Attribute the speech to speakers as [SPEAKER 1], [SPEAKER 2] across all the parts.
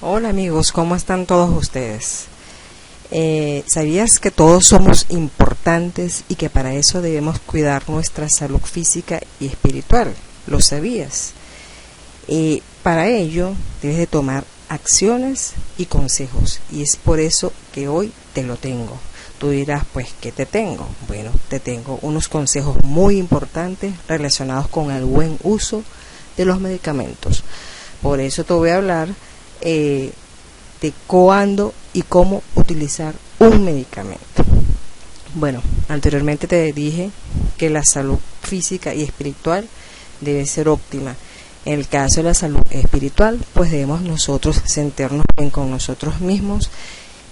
[SPEAKER 1] Hola amigos, ¿cómo están todos ustedes? ¿Sabías que todos somos importantes y que para eso debemos cuidar nuestra salud física y espiritual? ¿Lo sabías? Para ello debes de tomar acciones y consejos, y es por eso que hoy te lo tengo. Tú dirás, pues, ¿qué te tengo? Bueno, te tengo unos consejos muy importantes relacionados con el buen uso de los medicamentos. Por eso te voy a hablar de cuándo y cómo utilizar un medicamento. Bueno, anteriormente te dije que la salud física y espiritual debe ser óptima. En el caso de la salud espiritual, pues debemos nosotros sentirnos bien con nosotros mismos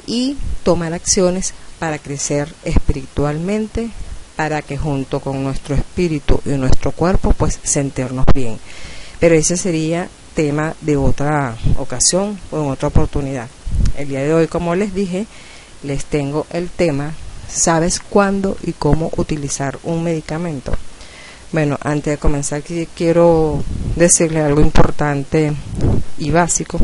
[SPEAKER 1] y tomar acciones para crecer espiritualmente, para que junto con nuestro espíritu y nuestro cuerpo, pues sentirnos bien. Pero ese sería tema de otra ocasión o en otra oportunidad. El día de hoy, como les dije, les tengo el tema: ¿sabes cuándo y cómo utilizar un medicamento? Bueno, antes de comenzar quiero decirles algo importante y básico.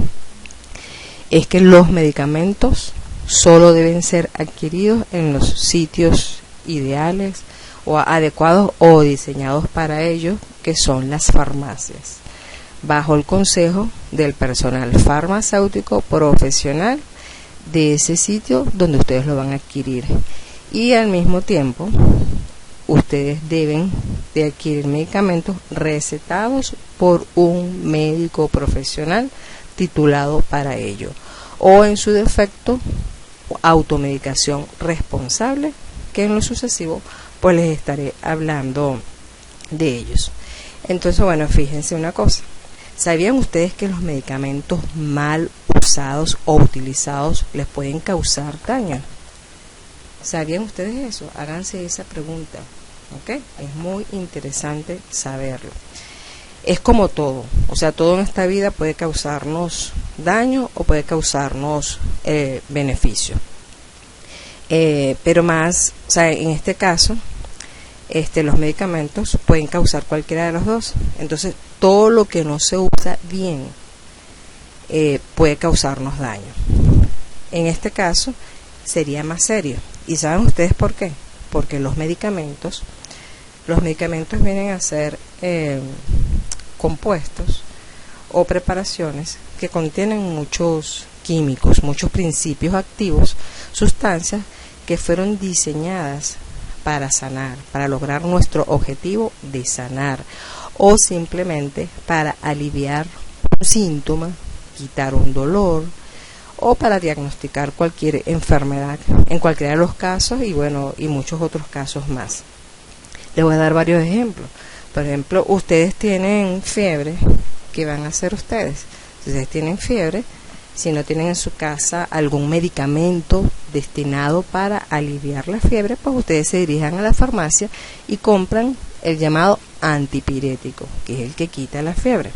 [SPEAKER 1] Es que los medicamentos solo deben ser adquiridos en los sitios ideales o adecuados o diseñados para ello, que son las farmacias, bajo el consejo del personal farmacéutico profesional de ese sitio donde ustedes lo van a adquirir. Y al mismo tiempo, ustedes deben de adquirir medicamentos recetados por un médico profesional titulado para ello, o en su defecto, automedicación responsable, que en lo sucesivo pues les estaré hablando de ellos. Entonces, bueno, fíjense una cosa. ¿Sabían ustedes que los medicamentos mal usados o utilizados les pueden causar daño? ¿Sabían ustedes eso? Háganse esa pregunta, ¿ok? Es muy interesante saberlo. Es como todo, o sea, todo en esta vida puede causarnos daño o puede causarnos beneficio. Pero más, o sea, en este caso, los medicamentos pueden causar cualquiera de los dos. Entonces, todo lo que no se usa bien puede causarnos daño. En este caso, sería más serio. ¿Y saben ustedes por qué? Porque los medicamentos vienen a ser compuestos o preparaciones que contienen muchos químicos, muchos principios activos, sustancias que fueron diseñadas para sanar, para lograr nuestro objetivo de sanar, o simplemente para aliviar un síntoma, quitar un dolor, o para diagnosticar cualquier enfermedad, en cualquiera de los casos, y bueno, y muchos otros casos más. Les voy a dar varios ejemplos. Por ejemplo, ustedes tienen fiebre. ¿Qué van a hacer ustedes? Si ustedes tienen fiebre, si no tienen en su casa algún medicamento destinado para aliviar la fiebre, pues ustedes se dirijan a la farmacia y compran el llamado antipirético, que es el que quita la fiebre.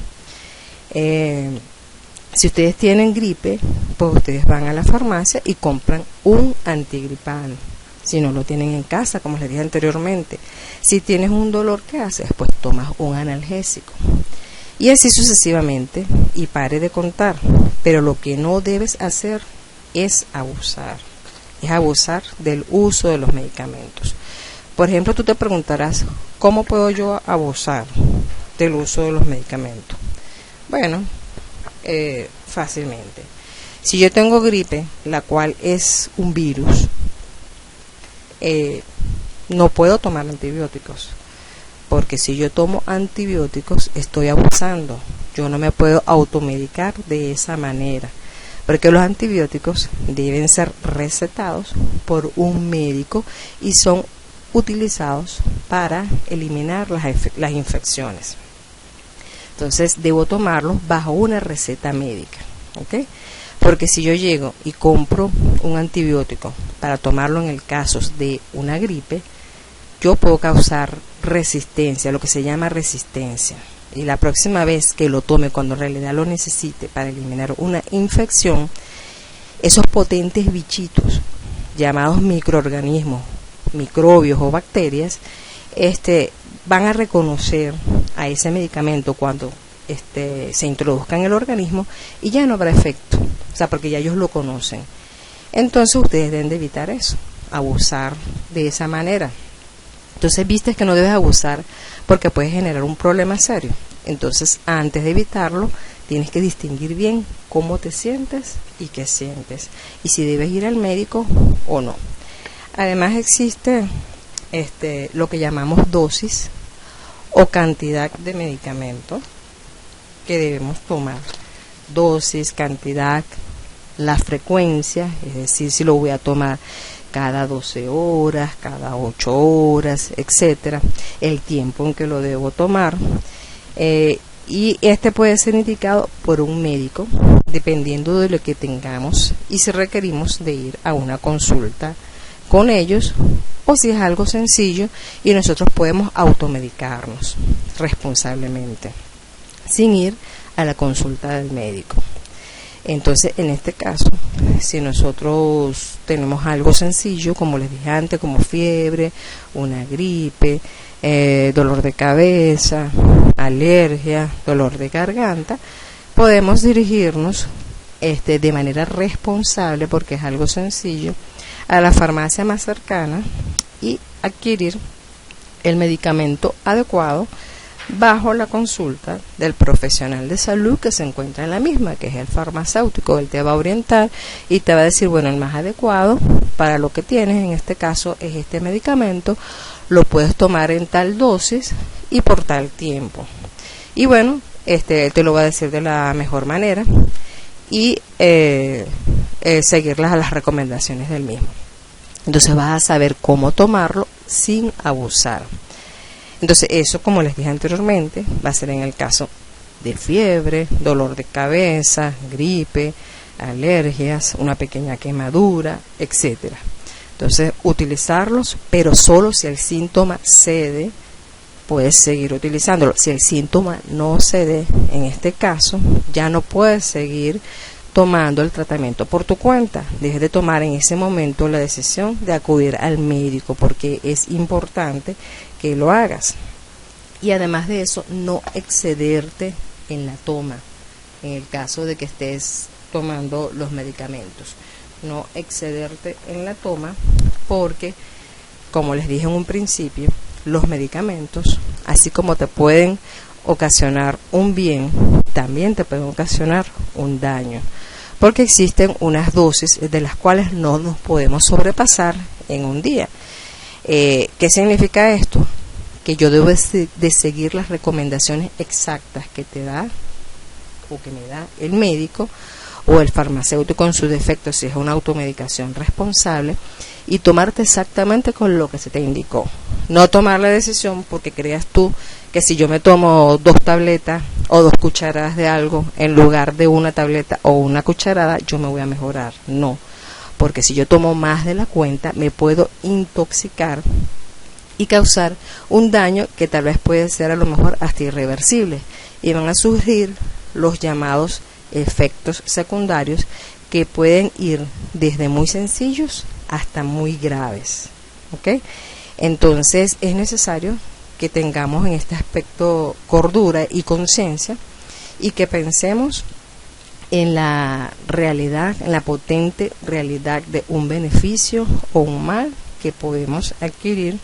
[SPEAKER 1] Si ustedes tienen gripe, pues ustedes van a la farmacia y compran un antigripal, si no lo tienen en casa, como les dije anteriormente. Si tienes un dolor, ¿qué haces? Pues tomas un analgésico. Y así sucesivamente, y pare de contar. Pero lo que no debes hacer es abusar del uso de los medicamentos. Por ejemplo, tú te preguntarás, ¿cómo puedo yo abusar del uso de los medicamentos? Bueno, fácilmente. Si yo tengo gripe, la cual es un virus, no puedo tomar antibióticos, porque si yo tomo antibióticos estoy abusando. Yo no me puedo automedicar de esa manera, porque los antibióticos deben ser recetados por un médico y son utilizados para eliminar las infecciones. Entonces debo tomarlos bajo una receta médica, ¿ok? Porque si yo llego y compro un antibiótico para tomarlo en el caso de una gripe, yo puedo causar resistencia, lo que se llama resistencia. Y la próxima vez que lo tome, cuando en realidad lo necesite para eliminar una infección, esos potentes bichitos llamados microorganismos, microbios o bacterias, van a reconocer a ese medicamento cuando se introduzca en el organismo y ya no habrá efecto, o sea, porque ya ellos lo conocen. Entonces ustedes deben de evitar eso, abusar de esa manera. Entonces viste que no debes abusar porque puede generar un problema serio. Entonces antes de evitarlo tienes que distinguir bien cómo te sientes y qué sientes y si debes ir al médico o no. Además existe lo que llamamos dosis o cantidad de medicamento que debemos tomar. Dosis, cantidad, la frecuencia, es decir, si lo voy a tomar cada 12 horas, cada 8 horas, etcétera, el tiempo en que lo debo tomar, y puede ser indicado por un médico dependiendo de lo que tengamos y si requerimos de ir a una consulta con ellos o si es algo sencillo y nosotros podemos automedicarnos responsablemente sin ir a la consulta del médico. Entonces, en este caso, si nosotros tenemos algo sencillo, como les dije antes, como fiebre, una gripe, dolor de cabeza, alergia, dolor de garganta, podemos dirigirnos de manera responsable, porque es algo sencillo, a la farmacia más cercana y adquirir el medicamento adecuado bajo la consulta del profesional de salud que se encuentra en la misma, que es el farmacéutico. Él te va a orientar y te va a decir, bueno, el más adecuado para lo que tienes, en este caso es este medicamento, lo puedes tomar en tal dosis y por tal tiempo. Y bueno, te lo va a decir de la mejor manera y seguir las recomendaciones del mismo. Entonces vas a saber cómo tomarlo sin abusar. Entonces eso, como les dije anteriormente, va a ser en el caso de fiebre, dolor de cabeza, gripe, alergias, una pequeña quemadura, etcétera. Entonces utilizarlos, pero solo si el síntoma cede, puedes seguir utilizándolo. Si el síntoma no cede, en este caso, ya no puedes seguir tomando el tratamiento por tu cuenta. Dejes de tomar en ese momento la decisión de acudir al médico, porque es importante que lo hagas. Y además de eso, no excederte en la toma, en el caso de que estés tomando los medicamentos. No excederte en la toma, porque, como les dije en un principio, los medicamentos, así como te pueden ocasionar un bien, también te pueden ocasionar un daño, porque existen unas dosis de las cuales no nos podemos sobrepasar en un día. ¿Qué significa esto? Que yo debo de seguir las recomendaciones exactas que te da o que me da el médico o el farmacéutico en su defecto, si es una automedicación responsable, y tomarte exactamente con lo que se te indicó. No tomar la decisión porque creas tú que si yo me tomo 2 tabletas o 2 cucharadas de algo en lugar de una tableta o una cucharada, yo me voy a mejorar. No, porque si yo tomo más de la cuenta, me puedo intoxicar y causar un daño que tal vez puede ser a lo mejor hasta irreversible, y van a surgir los llamados efectos secundarios, que pueden ir desde muy sencillos hasta muy graves. ¿Ok? Entonces es necesario que tengamos en este aspecto cordura y conciencia, y que pensemos en la realidad, en la potente realidad de un beneficio o un mal que podemos adquirir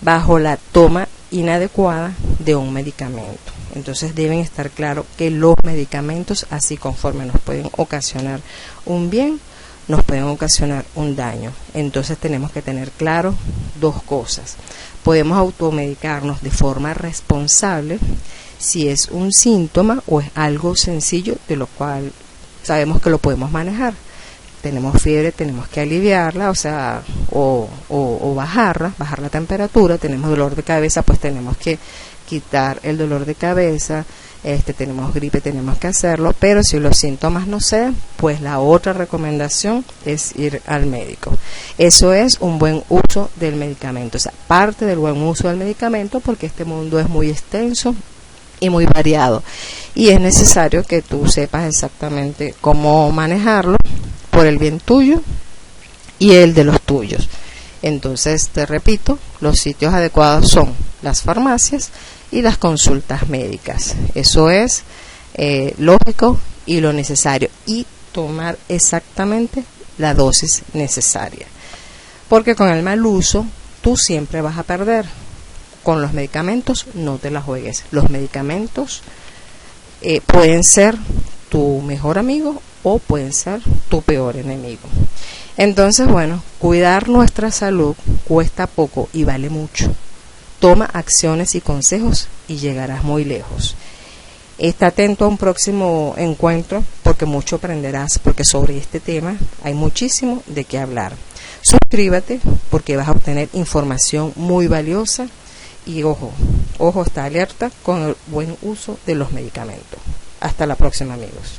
[SPEAKER 1] bajo la toma inadecuada de un medicamento. Entonces deben estar claros que los medicamentos, así conforme nos pueden ocasionar un bien, nos pueden ocasionar un daño. Entonces tenemos que tener claro 2 cosas. Podemos automedicarnos de forma responsable si es un síntoma o es algo sencillo de lo cual sabemos que lo podemos manejar. Tenemos fiebre, tenemos que aliviarla, o bajar la temperatura. Tenemos dolor de cabeza, pues tenemos que quitar el dolor de cabeza. Tenemos gripe, tenemos que hacerlo. Pero si los síntomas no ceden, pues la otra recomendación es ir al médico. Eso es un buen uso del medicamento, o sea, parte del buen uso del medicamento, porque este mundo es muy extenso y muy variado, y es necesario que tú sepas exactamente cómo manejarlo por el bien tuyo y el de los tuyos. Entonces, te repito, los sitios adecuados son las farmacias y las consultas médicas. Eso es lógico y lo necesario, y tomar exactamente la dosis necesaria, porque con el mal uso tú siempre vas a perder. Con los medicamentos no te la juegues. Los medicamentos pueden ser tu mejor amigo o pueden ser tu peor enemigo. Entonces, bueno, cuidar nuestra salud cuesta poco y vale mucho. Toma acciones y consejos y llegarás muy lejos. Está atento a un próximo encuentro porque mucho aprenderás, porque sobre este tema hay muchísimo de qué hablar. Suscríbete porque vas a obtener información muy valiosa y ojo, está alerta con el buen uso de los medicamentos. Hasta la próxima, amigos.